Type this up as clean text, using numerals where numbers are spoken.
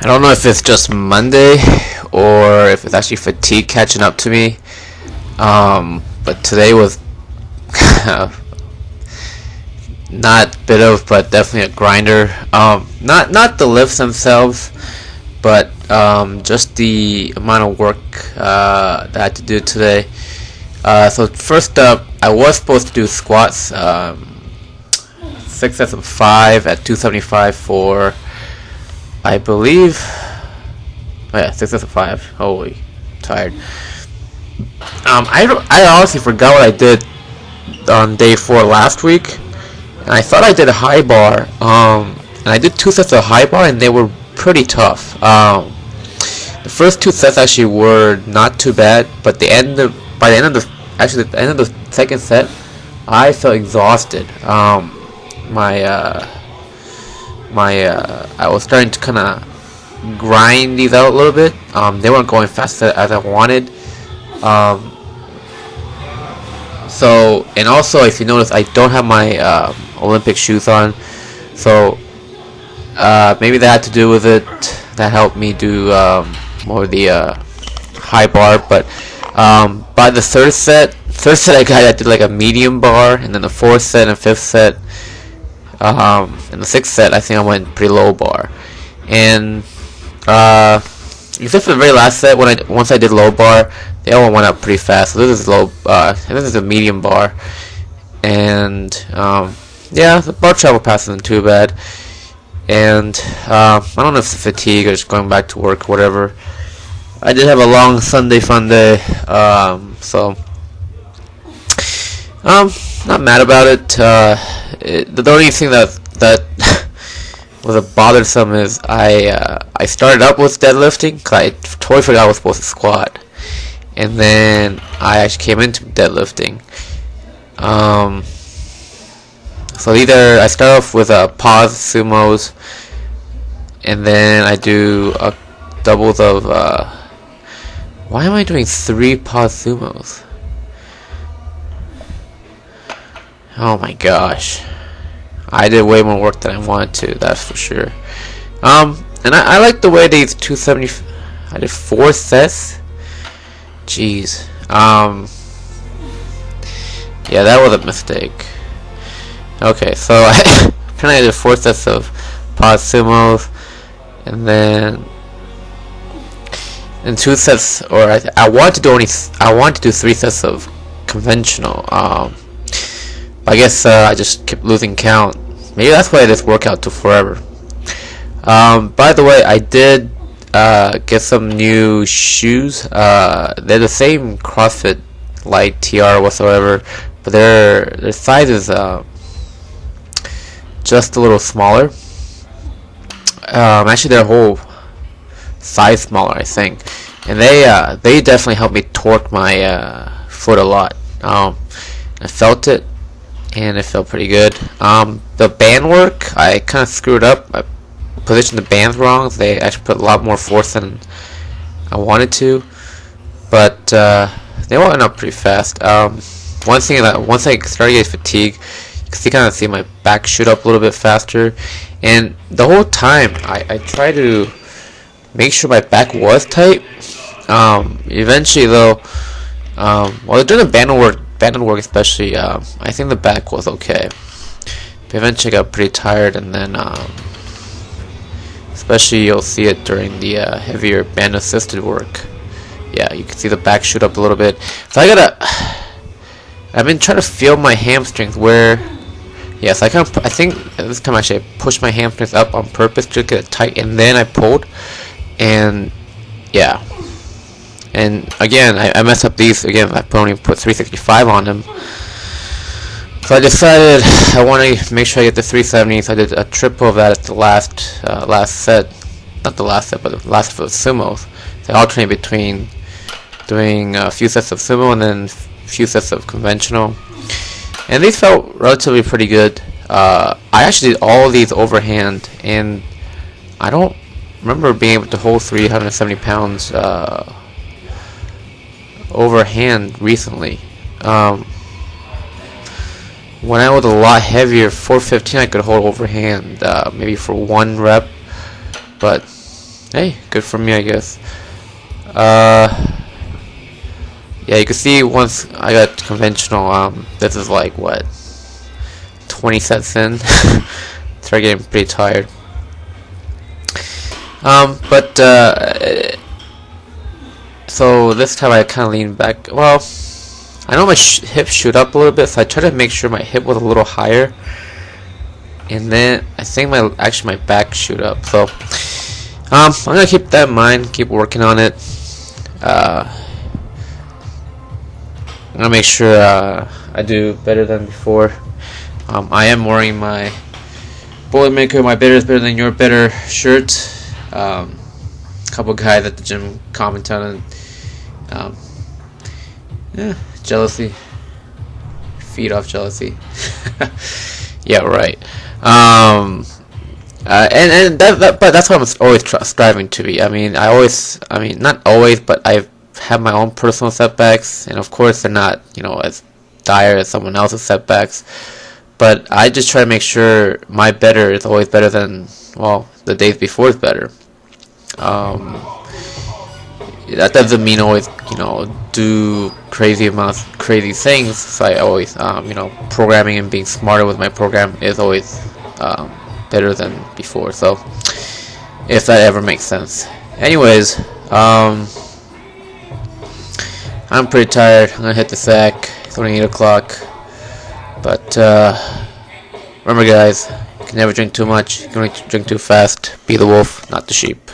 don't know if it's just Monday or if it's actually fatigue catching up to me. But today was not bit of, but definitely a grinder. Not the lifts themselves, but just the amount of work that I had to do today. So first up, I was supposed to do squats, 6 sets of 5 at 275 for, I believe, oh yeah, 6 sets of 5. Holy, tired. I honestly forgot what I did on day 4 last week, and I thought I did a high bar. And I did 2 sets of high bar, and they were pretty tough. The first 2 sets actually were not too bad, but by the end of the second set, I felt exhausted. I was starting to kind of grind these out a little bit. They weren't going fast as I wanted. So, and also, if you notice, I don't have my Olympic shoes on, so maybe that had to do with it. That helped me do more of the high bar. But by the third set I did like a medium bar, and then the 4th set and 5th set, and the 6th set I think I went pretty low bar. And except for the very last set, once I did low bar, they all went up pretty fast. So this is low, this is a medium bar, and yeah, the bar travel pass isn't too bad. And I don't know if it's fatigue or just going back to work or whatever. I did have a long Sunday fun day, so not mad about it. The only thing that was bothersome is I started up with deadlifting because I totally forgot I was supposed to squat, and then I actually came into deadlifting. So either I start off with paused sumos, and then I do doubles of. Why am I doing 3 paused sumos? Oh my gosh, I did way more work than I wanted to. That's for sure. And I like the way these 270. I did 4 sets. Jeez. Yeah, that was a mistake. Okay, so I did 4 sets of paused sumos, and then 2 sets, or I wanted to do 3 sets of conventional. But I guess I just kept losing count. Maybe that's why this workout took forever. By the way, I did get some new shoes. They're the same CrossFit Lite TR whatsoever, but their size is just a little smaller. Actually, their whole size smaller, I think, and they definitely helped me torque my foot a lot. I felt it, and it felt pretty good. The band work, I kind of screwed up. I positioned the bands wrong. So they actually put a lot more force than I wanted to, but they went up pretty fast. One thing that once I started getting fatigue, you can kind of see my back shoot up a little bit faster, and the whole time I try to make sure my back was tight. Eventually though, well, during the band work especially, I think the back was okay, but eventually I got pretty tired, and then especially you'll see it during the heavier band assisted work. Yeah, you can see the back shoot up a little bit. So I've been trying to feel my hamstrings where. Yes, I think this time actually I pushed my hamstrings up on purpose to get it tight, and then I pulled, and yeah. And again, I messed up these again. I only put 365 on them, so I decided I want to make sure I get the 370s. I did a triple of that at the last set, not the last set, but the last of the sumos. So I alternate between doing a few sets of sumo and then a few sets of conventional. And these felt relatively pretty good. I actually did all of these overhand, and I don't remember being able to hold 370 pounds overhand recently. When I was a lot heavier, 415 I could hold overhand maybe for 1 rep, but hey, good for me, I guess. Yeah, you can see once I got conventional, this is like what, 20 sets in. Start getting pretty tired. So this time I kind of leaned back. Well, I know my hip shoot up a little bit, so I try to make sure my hip was a little higher, and then I think my back shoot up. So I'm gonna keep that in mind, keep working on it. I'm gonna make sure I do better than before. I am wearing my Boilermaker, my better is better than your better shirt. Couple guys at the gym commented on it. Yeah, jealousy. Feed off jealousy. Yeah, right. And but that's what I'm always striving to be. I mean, not always, but I have my own personal setbacks, and of course they're not, as dire as someone else's setbacks. But I just try to make sure my better is always better than, well, the days before is better. That doesn't mean always, do crazy things. So I always, programming and being smarter with my program is always better than before. So if that ever makes sense. Anyways, I'm pretty tired. I'm gonna hit the sack. It's only 8 o'clock. But remember, guys, you can never drink too much. You can only drink too fast. Be the wolf, not the sheep.